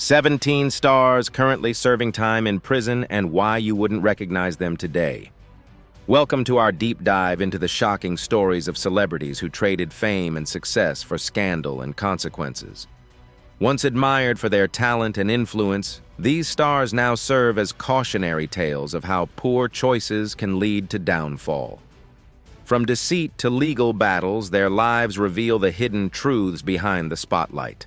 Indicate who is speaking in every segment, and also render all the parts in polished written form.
Speaker 1: 17 stars currently serving time in prison and why you wouldn't recognize them today. Welcome to our deep dive into the shocking stories of celebrities who traded fame and success for scandal and consequences. Once admired for their talent and influence, these stars now serve as cautionary tales of how poor choices can lead to downfall. From deceit to legal battles, their lives reveal the hidden truths behind the spotlight.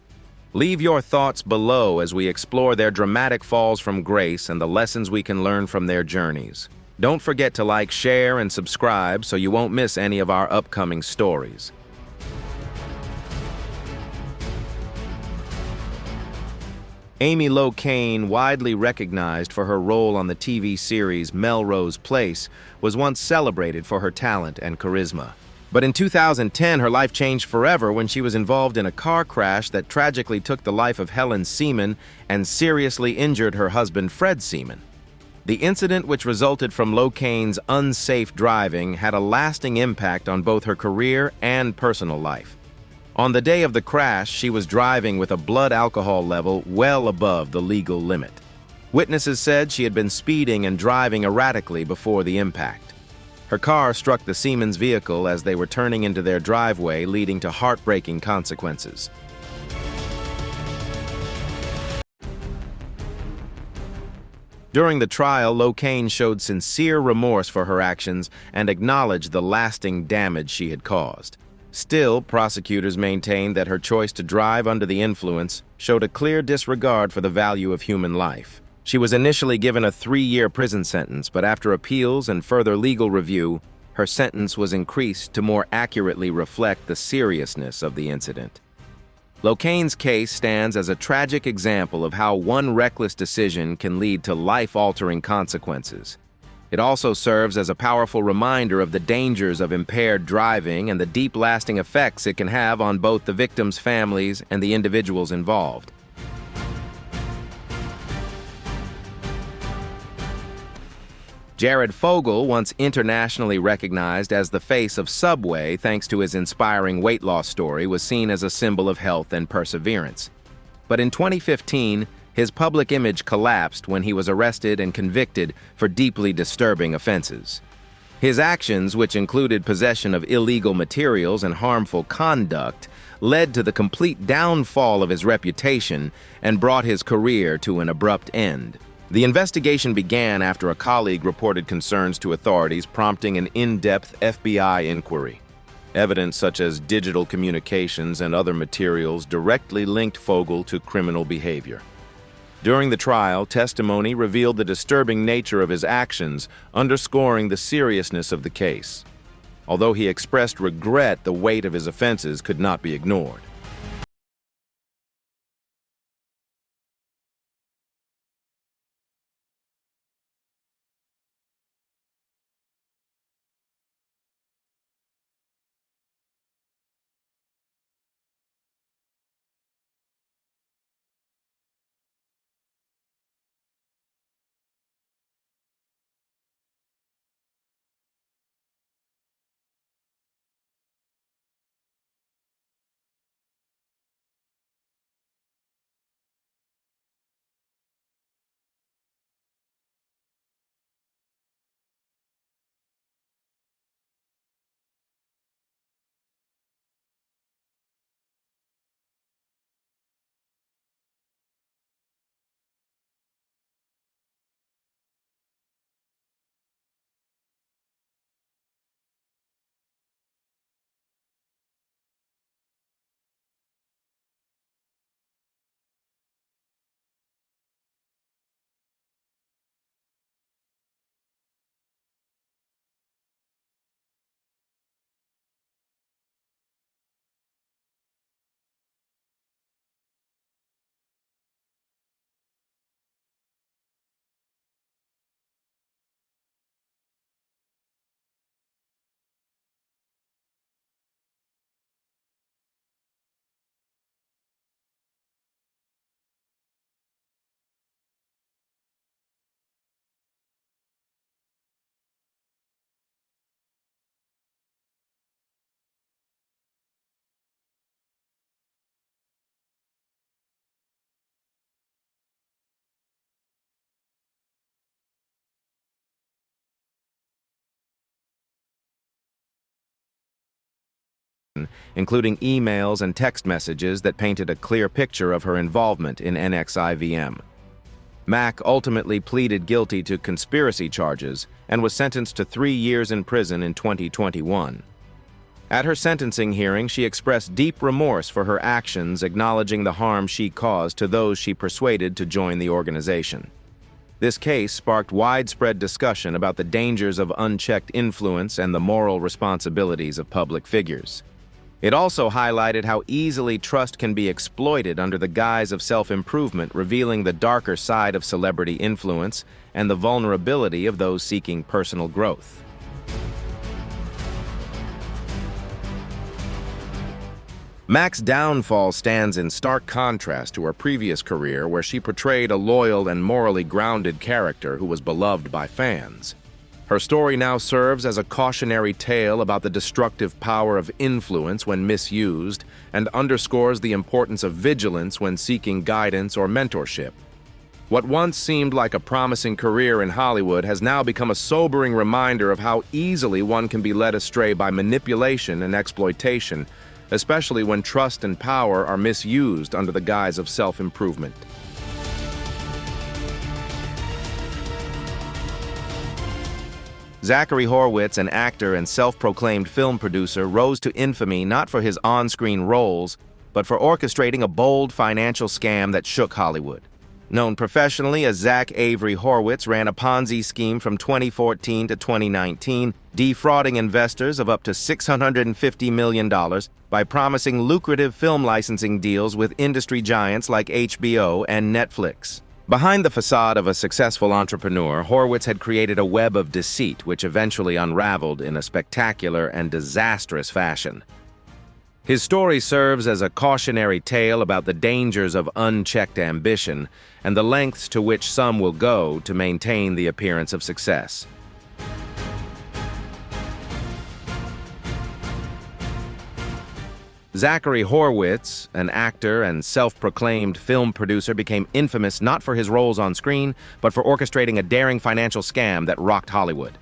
Speaker 1: Leave your thoughts below as we explore their dramatic falls from grace and the lessons we can learn from their journeys. Don't forget to like, share, and subscribe so you won't miss any of our upcoming stories. Amy Locane, widely recognized for her role on the TV series Melrose Place, was once celebrated for her talent and charisma. But in 2010, her life changed forever when she was involved in a car crash that tragically took the life of Helen Seaman and seriously injured her husband, Fred Seaman. The incident, which resulted from Locane's unsafe driving, had a lasting impact on both her career and personal life. On the day of the crash, she was driving with a blood alcohol level well above the legal limit. Witnesses said she had been speeding and driving erratically before the impact. Her car struck the Seaman's vehicle as they were turning into their driveway, leading to heartbreaking consequences. During the trial, Locane showed sincere remorse for her actions and acknowledged the lasting damage she had caused. Still, prosecutors maintained that her choice to drive under the influence showed a clear disregard for the value of human life. She was initially given a 3-year prison sentence, but after appeals and further legal review, her sentence was increased to more accurately reflect the seriousness of the incident. Locane's case stands as a tragic example of how one reckless decision can lead to life-altering consequences. It also serves as a powerful reminder of the dangers of impaired driving and the deep lasting effects it can have on both the victims' families and the individuals involved. Jared Fogle, once internationally recognized as the face of Subway thanks to his inspiring weight loss story, was seen as a symbol of health and perseverance. But in 2015, his public image collapsed when he was arrested and convicted for deeply disturbing offenses. His actions, which included possession of illegal materials and harmful conduct, led to the complete downfall of his reputation and brought his career to an abrupt end. The investigation began after a colleague reported concerns to authorities, prompting an in-depth FBI inquiry. Evidence such as digital communications and other materials directly linked Fogle to criminal behavior. During the trial, testimony revealed the disturbing nature of his actions, underscoring the seriousness of the case. Although he expressed regret, the weight of his offenses could not be ignored. information, including emails and text messages that painted a clear picture of her involvement in NXIVM. Mack ultimately pleaded guilty to conspiracy charges and was sentenced to 3 years in prison in 2021. At her sentencing hearing, she expressed deep remorse for her actions, acknowledging the harm she caused to those she persuaded to join the organization. This case sparked widespread discussion about the dangers of unchecked influence and the moral responsibilities of public figures. It also highlighted how easily trust can be exploited under the guise of self-improvement, revealing the darker side of celebrity influence and the vulnerability of those seeking personal growth. Mack's downfall stands in stark contrast to her previous career, where she portrayed a loyal and morally grounded character who was beloved by fans. Her story now serves as a cautionary tale about the destructive power of influence when misused and underscores the importance of vigilance when seeking guidance or mentorship. What once seemed like a promising career in Hollywood has now become a sobering reminder of how easily one can be led astray by manipulation and exploitation, especially when trust and power are misused under the guise of self-improvement. Zachary Horwitz, an actor and self-proclaimed film producer, rose to infamy not for his on-screen roles, but for orchestrating a bold financial scam that shook Hollywood. Known professionally as Zach Avery Horwitz, ran a Ponzi scheme from 2014 to 2019, defrauding investors of up to $650 million by promising lucrative film licensing deals with industry giants like HBO and Netflix. Behind the facade of a successful entrepreneur, Horwitz had created a web of deceit which eventually unraveled in a spectacular and disastrous fashion. His story serves as a cautionary tale about the dangers of unchecked ambition and the lengths to which some will go to maintain the appearance of success. Zachary Horwitz, an actor and self-proclaimed film producer, became infamous not for his roles on screen, but for orchestrating a daring financial scam that rocked Hollywood.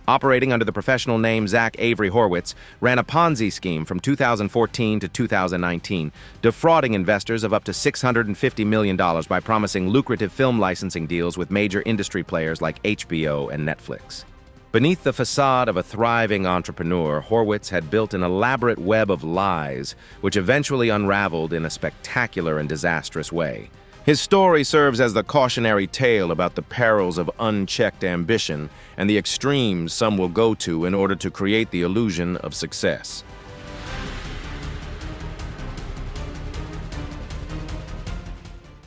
Speaker 1: Operating under the professional name Zach Avery Horwitz, ran a Ponzi scheme from 2014 to 2019, defrauding investors of up to $650 million by promising lucrative film licensing deals with major industry players like HBO and Netflix. Beneath the facade of a thriving entrepreneur, Horwitz had built an elaborate web of lies, which eventually unraveled in a spectacular and disastrous way. His story serves as the cautionary tale about the perils of unchecked ambition and the extremes some will go to in order to create the illusion of success.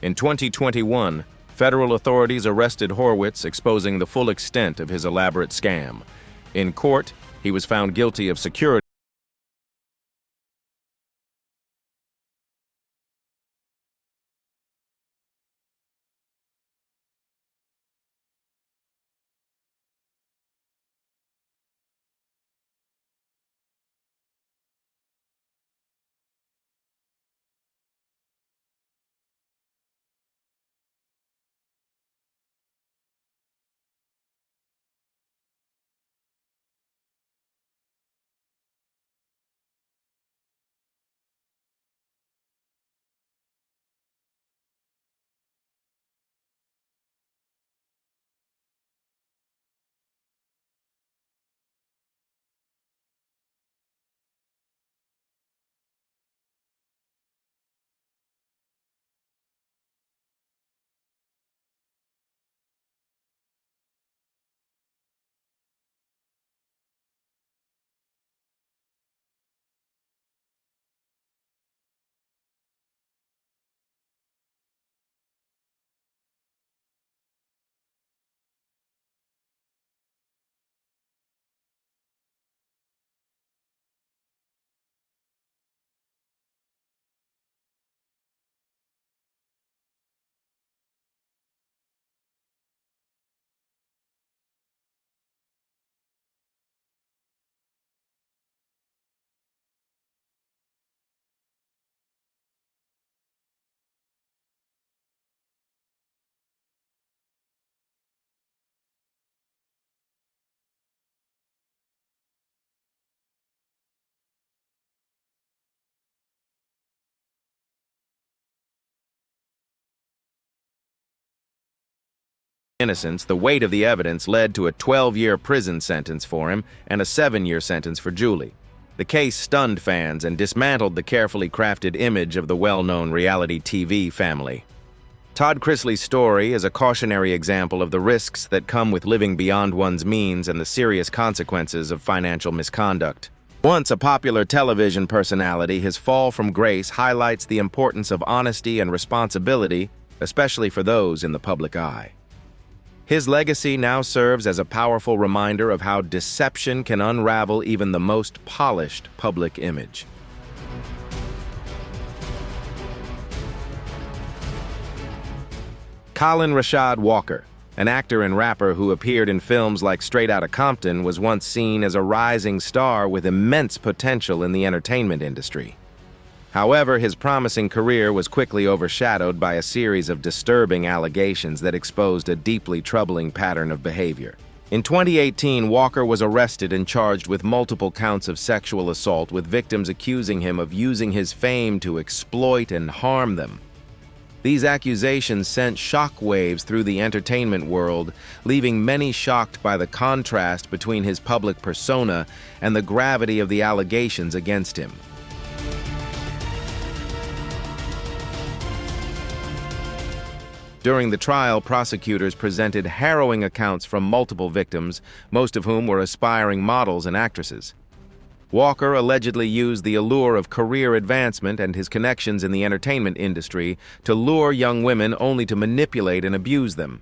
Speaker 1: In 2021, federal authorities arrested Horwitz, exposing the full extent of his elaborate scam. In court, he was found guilty of security innocence, the weight of the evidence led to a 12-year prison sentence for him and a 7-year sentence for Julie. The case stunned fans and dismantled the carefully crafted image of the well-known reality TV family. Todd Chrisley's story is a cautionary example of the risks that come with living beyond one's means and the serious consequences of financial misconduct. Once a popular television personality, his fall from grace highlights the importance of honesty and responsibility, especially for those in the public eye. His legacy now serves as a powerful reminder of how deception can unravel even the most polished public image. Kaalan Rashad Walker, an actor and rapper who appeared in films like Straight Outta Compton, was once seen as a rising star with immense potential in the entertainment industry. However, his promising career was quickly overshadowed by a series of disturbing allegations that exposed a deeply troubling pattern of behavior. In 2018, Walker was arrested and charged with multiple counts of sexual assault, with victims accusing him of using his fame to exploit and harm them. These accusations sent shockwaves through the entertainment world, leaving many shocked by the contrast between his public persona and the gravity of the allegations against him. During the trial, prosecutors presented harrowing accounts from multiple victims, most of whom were aspiring models and actresses. Walker allegedly used the allure of career advancement and his connections in the entertainment industry to lure young women only to manipulate and abuse them.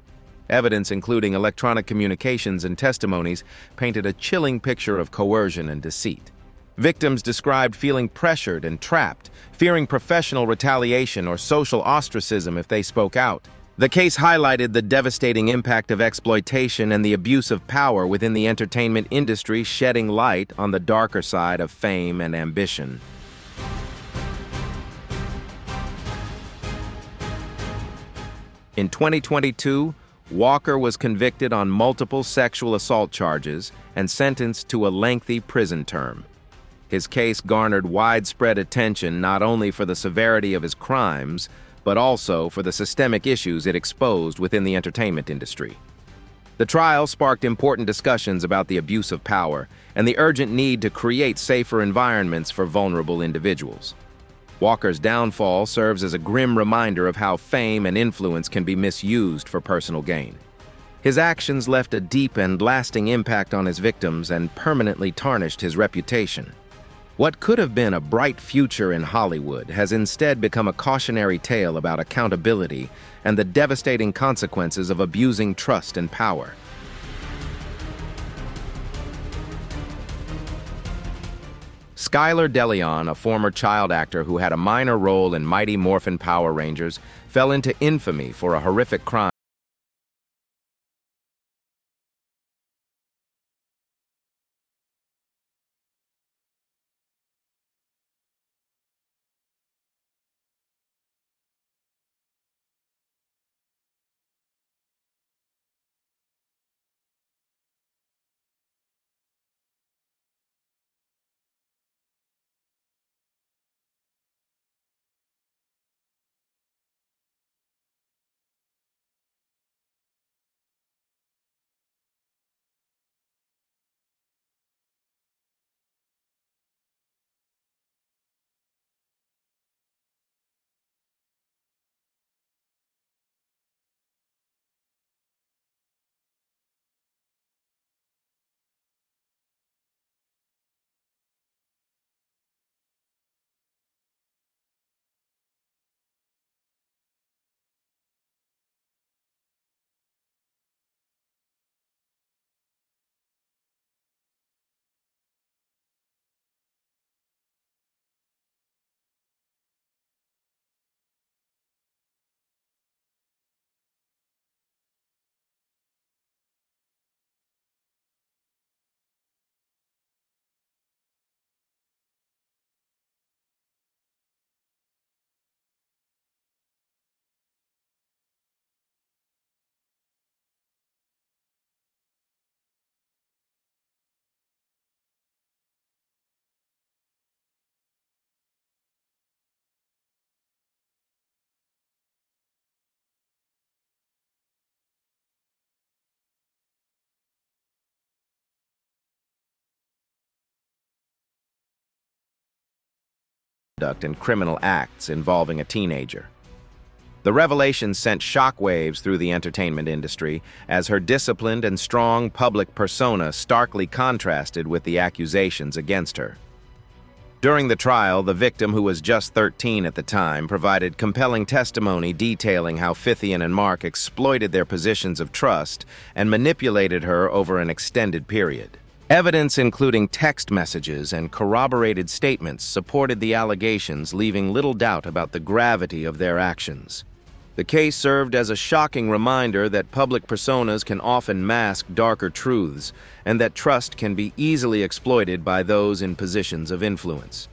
Speaker 1: Evidence, including electronic communications and testimonies, painted a chilling picture of coercion and deceit. Victims described feeling pressured and trapped, fearing professional retaliation or social ostracism if they spoke out. The case highlighted the devastating impact of exploitation and the abuse of power within the entertainment industry, shedding light on the darker side of fame and ambition. In 2022, Walker was convicted on multiple sexual assault charges and sentenced to a lengthy prison term. His case garnered widespread attention not only for the severity of his crimes, but also for the systemic issues it exposed within the entertainment industry. The trial sparked important discussions about the abuse of power and the urgent need to create safer environments for vulnerable individuals. Walker's downfall serves as a grim reminder of how fame and influence can be misused for personal gain. His actions left a deep and lasting impact on his victims and permanently tarnished his reputation. What could have been a bright future in Hollywood has instead become a cautionary tale about accountability and the devastating consequences of abusing trust and power. Skylar DeLeon, a former child actor who had a minor role in Mighty Morphin Power Rangers, fell into infamy for a horrific crime conduct and criminal acts involving a teenager. The revelation sent shockwaves through the entertainment industry as her disciplined and strong public persona starkly contrasted with the accusations against her. During the trial, the victim, who was just 13 at the time, provided compelling testimony detailing how Phythian and Mack exploited their positions of trust and manipulated her over an extended period. Evidence including text messages and corroborated statements supported the allegations, leaving little doubt about the gravity of their actions. The case served as a shocking reminder that public personas can often mask darker truths and that trust can be easily exploited by those in positions of influence.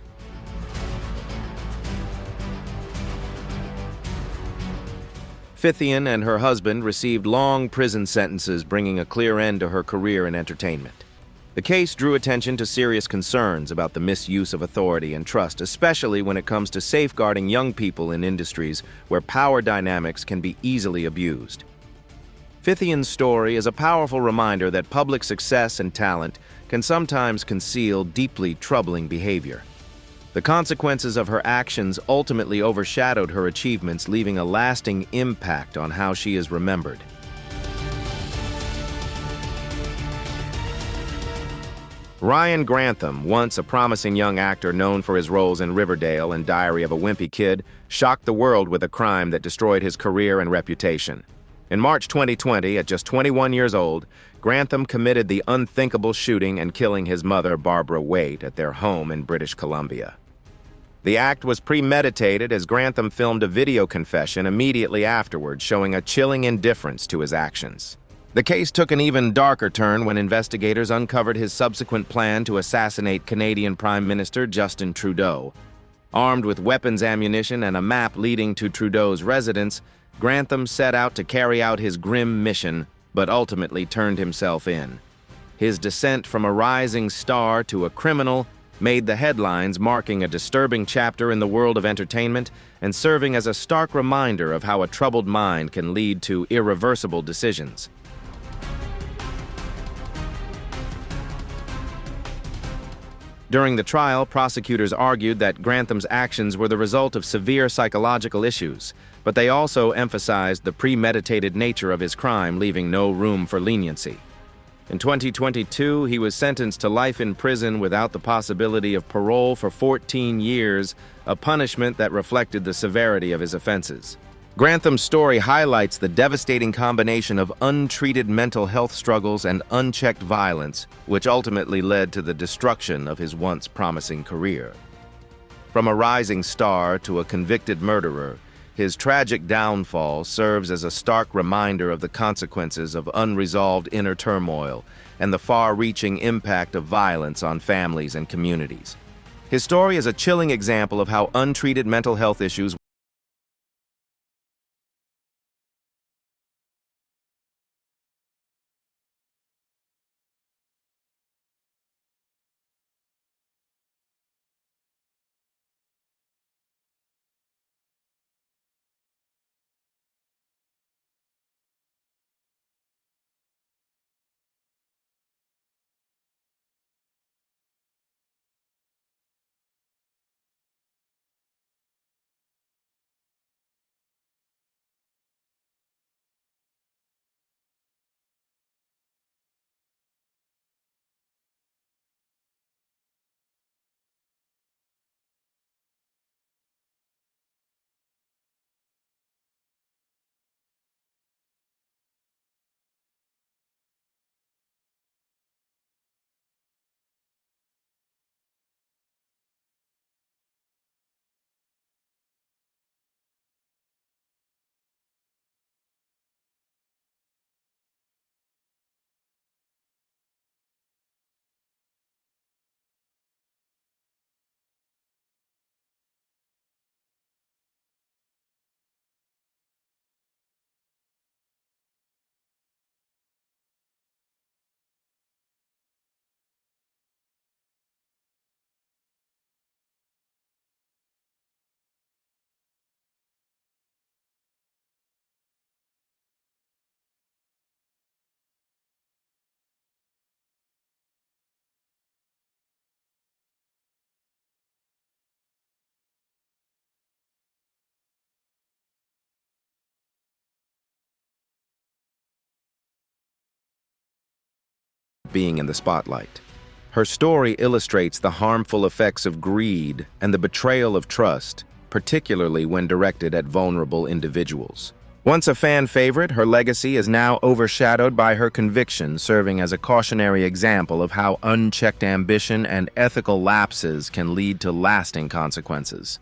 Speaker 1: Phythian and her husband received long prison sentences, bringing a clear end to her career in entertainment. The case drew attention to serious concerns about the misuse of authority and trust, especially when it comes to safeguarding young people in industries where power dynamics can be easily abused. Phythian's story is a powerful reminder that public success and talent can sometimes conceal deeply troubling behavior. The consequences of her actions ultimately overshadowed her achievements, leaving a lasting impact on how she is remembered. Ryan Grantham, once a promising young actor known for his roles in Riverdale and Diary of a Wimpy Kid, shocked the world with a crime that destroyed his career and reputation. In March 2020, at just 21 years old, Grantham committed the unthinkable shooting and killing his mother, Barbara Waite, at their home in British Columbia. The act was premeditated as Grantham filmed a video confession immediately afterward, showing a chilling indifference to his actions. The case took an even darker turn when investigators uncovered his subsequent plan to assassinate Canadian Prime Minister Justin Trudeau. Armed with weapons, ammunition, and a map leading to Trudeau's residence, Grantham set out to carry out his grim mission, but ultimately turned himself in. His descent from a rising star to a criminal made the headlines, marking a disturbing chapter in the world of entertainment and serving as a stark reminder of how a troubled mind can lead to irreversible decisions. During the trial, prosecutors argued that Grantham's actions were the result of severe psychological issues, but they also emphasized the premeditated nature of his crime, leaving no room for leniency. In 2022, he was sentenced to life in prison without the possibility of parole for 14 years, a punishment that reflected the severity of his offenses. Grantham's story highlights the devastating combination of untreated mental health struggles and unchecked violence, which ultimately led to the destruction of his once promising career. From a rising star to a convicted murderer, his tragic downfall serves as a stark reminder of the consequences of unresolved inner turmoil and the far-reaching impact of violence on families and communities. His story is a chilling example of how untreated mental health issues being in the spotlight. Her story illustrates the harmful effects of greed and the betrayal of trust, particularly when directed at vulnerable individuals. Once a fan favorite, her legacy is now overshadowed by her conviction, serving as a cautionary example of how unchecked ambition and ethical lapses can lead to lasting consequences.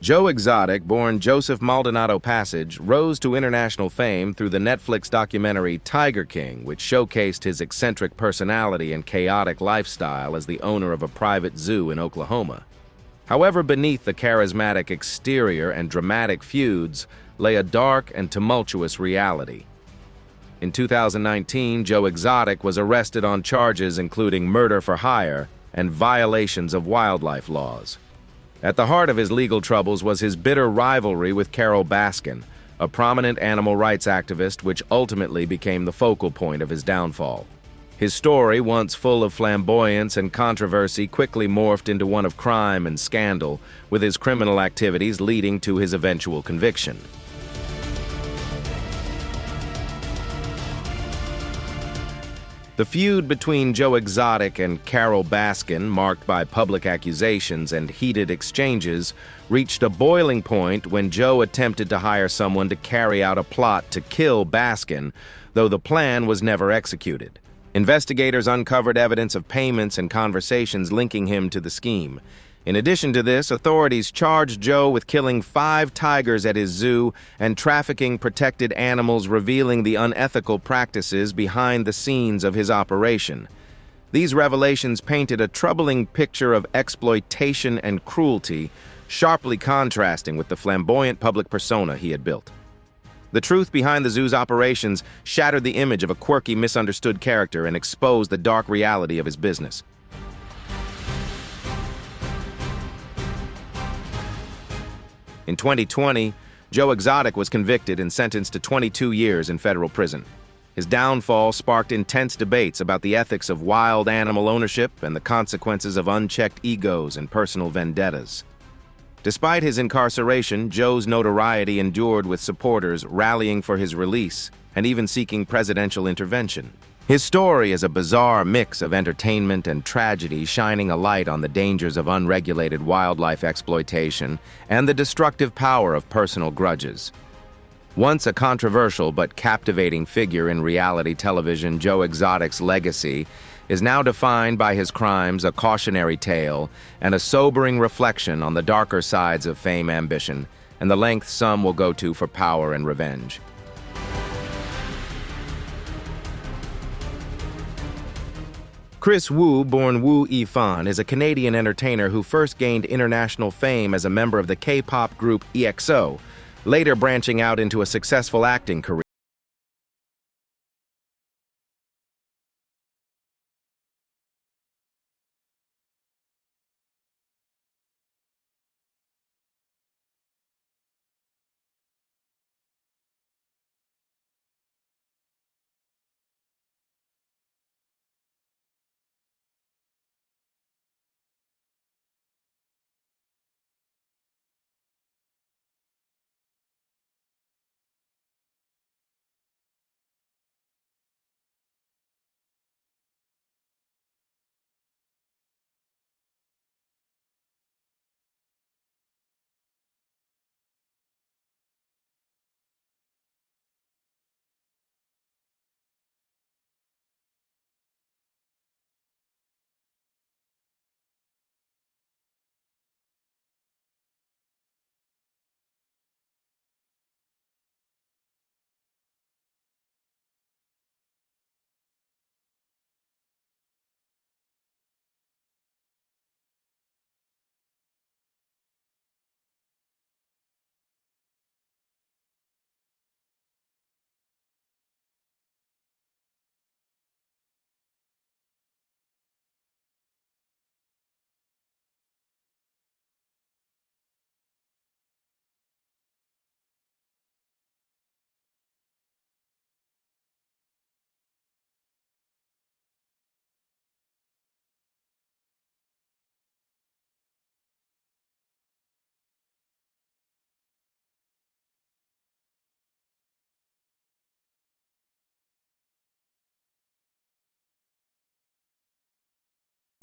Speaker 1: Joe Exotic, born Joseph Maldonado Passage, rose to international fame through the Netflix documentary Tiger King, which showcased his eccentric personality and chaotic lifestyle as the owner of a private zoo in Oklahoma. However, beneath the charismatic exterior and dramatic feuds lay a dark and tumultuous reality. In 2019, Joe Exotic was arrested on charges including murder for hire and violations of wildlife laws. At the heart of his legal troubles was his bitter rivalry with Carole Baskin, a prominent animal rights activist, which ultimately became the focal point of his downfall. His story, once full of flamboyance and controversy, quickly morphed into one of crime and scandal, with his criminal activities leading to his eventual conviction. The feud between Joe Exotic and Carole Baskin, marked by public accusations and heated exchanges, reached a boiling point when Joe attempted to hire someone to carry out a plot to kill Baskin, though the plan was never executed. Investigators uncovered evidence of payments and conversations linking him to the scheme. In addition to this, authorities charged Joe with killing 5 tigers at his zoo and trafficking protected animals, revealing the unethical practices behind the scenes of his operation. These revelations painted a troubling picture of exploitation and cruelty, sharply contrasting with the flamboyant public persona he had built. The truth behind the zoo's operations shattered the image of a quirky, misunderstood character and exposed the dark reality of his business. In 2020, Joe Exotic was convicted and sentenced to 22 years in federal prison. His downfall sparked intense debates about the ethics of wild animal ownership and the consequences of unchecked egos and personal vendettas. Despite his incarceration, Joe's notoriety endured, with supporters rallying for his release and even seeking presidential intervention. His story is a bizarre mix of entertainment and tragedy, shining a light on the dangers of unregulated wildlife exploitation and the destructive power of personal grudges. Once a controversial but captivating figure in reality television, Joe Exotic's legacy is now defined by his crimes, a cautionary tale, and a sobering reflection on the darker sides of fame, ambition, and the lengths some will go to for power and revenge. Chris Wu, born Wu Yifan, is a Canadian entertainer who first gained international fame as a member of the K-pop group EXO, later branching out into a successful acting career.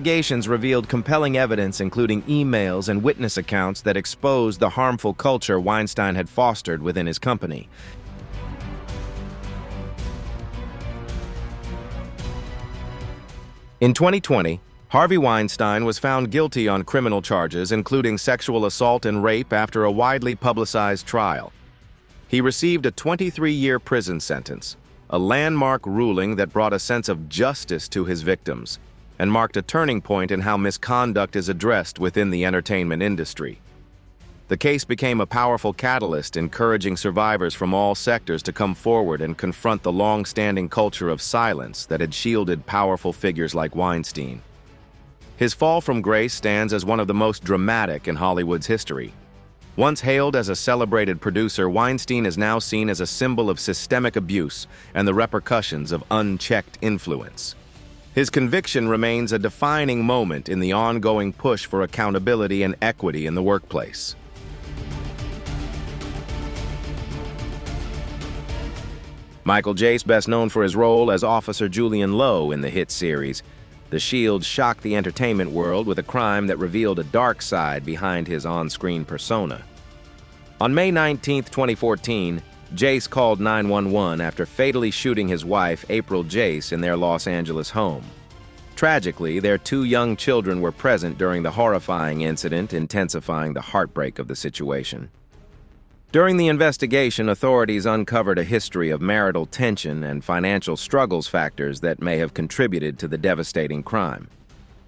Speaker 1: Investigations revealed compelling evidence, including emails and witness accounts that exposed the harmful culture Weinstein had fostered within his company. In 2020, Harvey Weinstein was found guilty on criminal charges, including sexual assault and rape, after a widely publicized trial. He received a 23-year prison sentence, a landmark ruling that brought a sense of justice to his victims and marked a turning point in how misconduct is addressed within the entertainment industry. The case became a powerful catalyst, encouraging survivors from all sectors to come forward and confront the long-standing culture of silence that had shielded powerful figures like Weinstein. His fall from grace stands as one of the most dramatic in Hollywood's history. Once hailed as a celebrated producer, Weinstein is now seen as a symbol of systemic abuse and the repercussions of unchecked influence. His conviction remains a defining moment in the ongoing push for accountability and equity in the workplace. Michael Jace, best known for his role as Officer Julian Lowe in the hit series, The Shield, shocked the entertainment world with a crime that revealed a dark side behind his on-screen persona. On May 19, 2014, Jace called 911 after fatally shooting his wife, April Jace, in their Los Angeles home. Tragically, their 2 young children were present during the horrifying incident, intensifying the heartbreak of the situation. During the investigation, authorities uncovered a history of marital tension and financial struggles, factors that may have contributed to the devastating crime.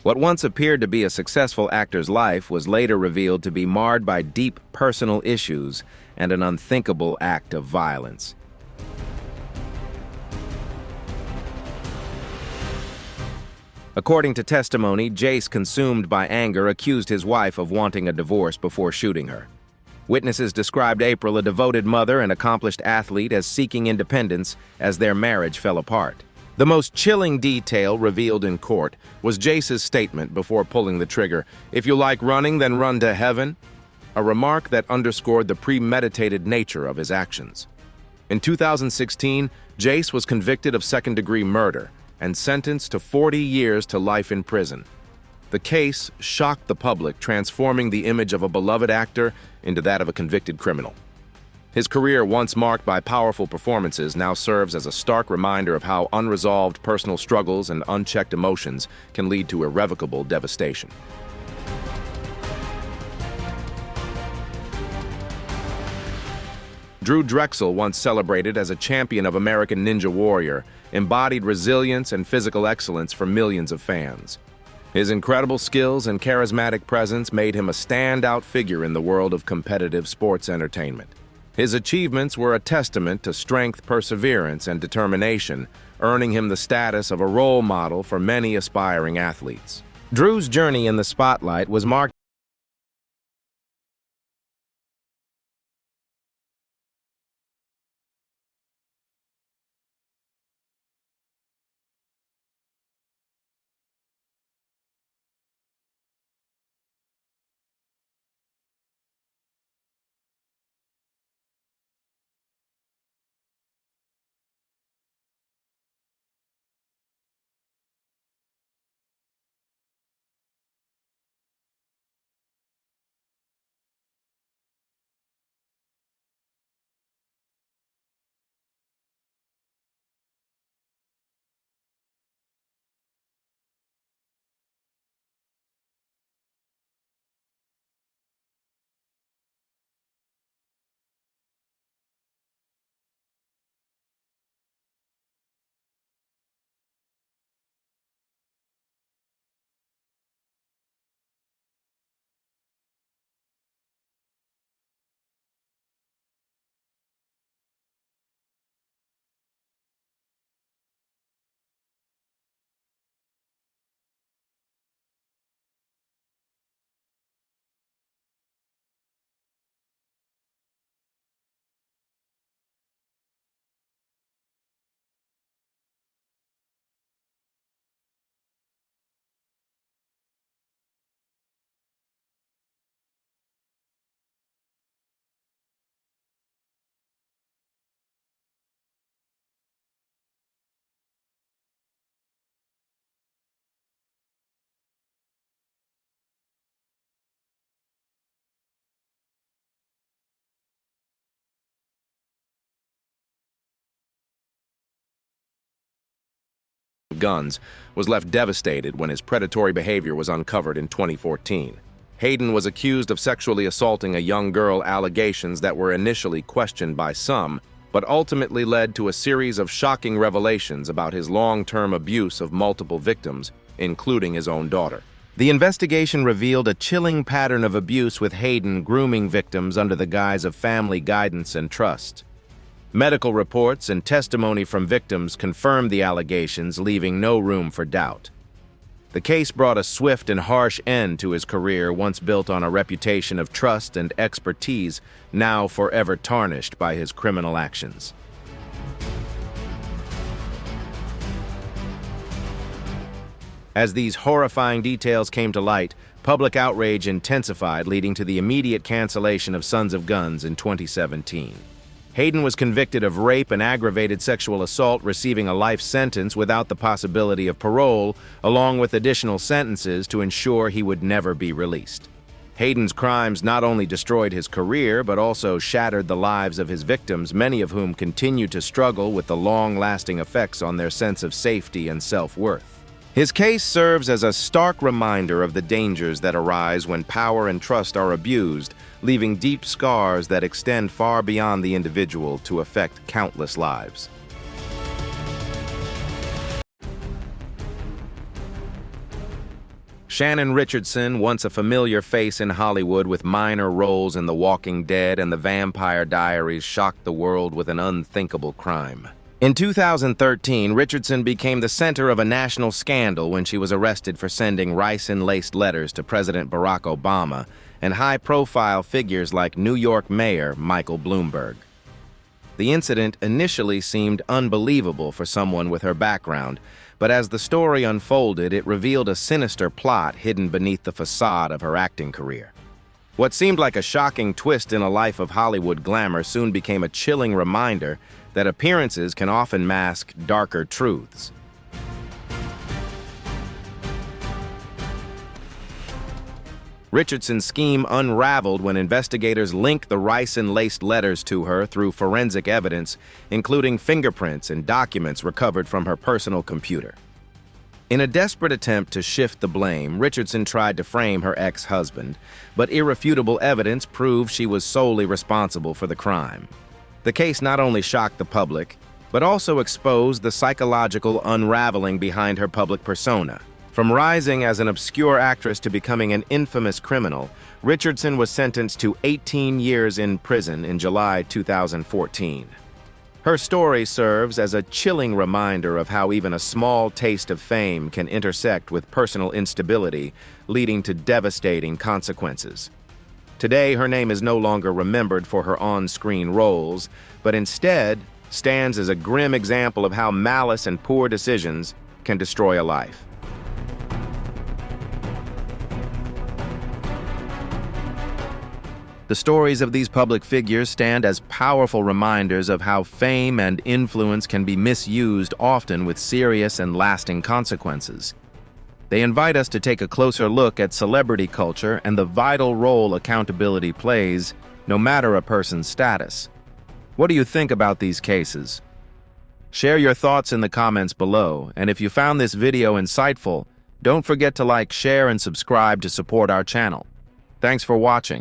Speaker 1: What once appeared to be a successful actor's life was later revealed to be marred by deep personal issues and an unthinkable act of violence. According to testimony, Jace, consumed by anger, accused his wife of wanting a divorce before shooting her. Witnesses described April, a devoted mother and accomplished athlete, as seeking independence as their marriage fell apart. The most chilling detail revealed in court was Jace's statement before pulling the trigger, "If you like running, then run to heaven," a remark that underscored the premeditated nature of his actions. In 2016, Jace was convicted of second-degree murder and sentenced to 40 years to life in prison. The case shocked the public, transforming the image of a beloved actor into that of a convicted criminal. His career, once marked by powerful performances, now serves as a stark reminder of how unresolved personal struggles and unchecked emotions can lead to irrevocable devastation. Drew Drexel, once celebrated as a champion of American Ninja Warrior, embodied resilience and physical excellence for millions of fans. His incredible skills and charismatic presence made him a standout figure in the world of competitive sports entertainment. His achievements were a testament to strength, perseverance, and determination, earning him the status of a role model for many aspiring athletes. Drew's journey in the spotlight was marked guns, was left devastated when his predatory behavior was uncovered in 2014. Hayden was accused of sexually assaulting a young girl, allegations that were initially questioned by some, but ultimately led to a series of shocking revelations about his long-term abuse of multiple victims, including his own daughter. The investigation revealed a chilling pattern of abuse, with Hayden grooming victims under the guise of family guidance and trust. Medical reports and testimony from victims confirmed the allegations, leaving no room for doubt. The case brought a swift and harsh end to his career, once built on a reputation of trust and expertise, now forever tarnished by his criminal actions. As these horrifying details came to light, public outrage intensified, leading to the immediate cancellation of Sons of Guns in 2017. Hayden was convicted of rape and aggravated sexual assault, receiving a life sentence without the possibility of parole, along with additional sentences to ensure he would never be released. Hayden's crimes not only destroyed his career, but also shattered the lives of his victims, many of whom continue to struggle with the long-lasting effects on their sense of safety and self-worth. His case serves as a stark reminder of the dangers that arise when power and trust are abused, leaving deep scars that extend far beyond the individual to affect countless lives. Shannon Richardson, once a familiar face in Hollywood with minor roles in The Walking Dead and The Vampire Diaries, shocked the world with an unthinkable crime. In 2013, Richardson became the center of a national scandal when she was arrested for sending ricin-laced letters to President Barack Obama and high-profile figures like New York Mayor Michael Bloomberg. The incident initially seemed unbelievable for someone with her background, but as the story unfolded, it revealed a sinister plot hidden beneath the facade of her acting career. What seemed like a shocking twist in a life of Hollywood glamour soon became a chilling reminder that appearances can often mask darker truths. Richardson's scheme unraveled when investigators linked the ricin-laced letters to her through forensic evidence, including fingerprints and documents recovered from her personal computer. In a desperate attempt to shift the blame, Richardson tried to frame her ex-husband, but irrefutable evidence proved she was solely responsible for the crime. The case not only shocked the public, but also exposed the psychological unraveling behind her public persona. From rising as an obscure actress to becoming an infamous criminal, Richardson was sentenced to 18 years in prison in July 2014. Her story serves as a chilling reminder of how even a small taste of fame can intersect with personal instability, leading to devastating consequences. Today, her name is no longer remembered for her on-screen roles, but instead stands as a grim example of how malice and poor decisions can destroy a life. The stories of these public figures stand as powerful reminders of how fame and influence can be misused, often with serious and lasting consequences. They invite us to take a closer look at celebrity culture and the vital role accountability plays, no matter a person's status. What do you think about these cases? Share your thoughts in the comments below, and if you found this video insightful, don't forget to like, share, and subscribe to support our channel. Thanks for watching.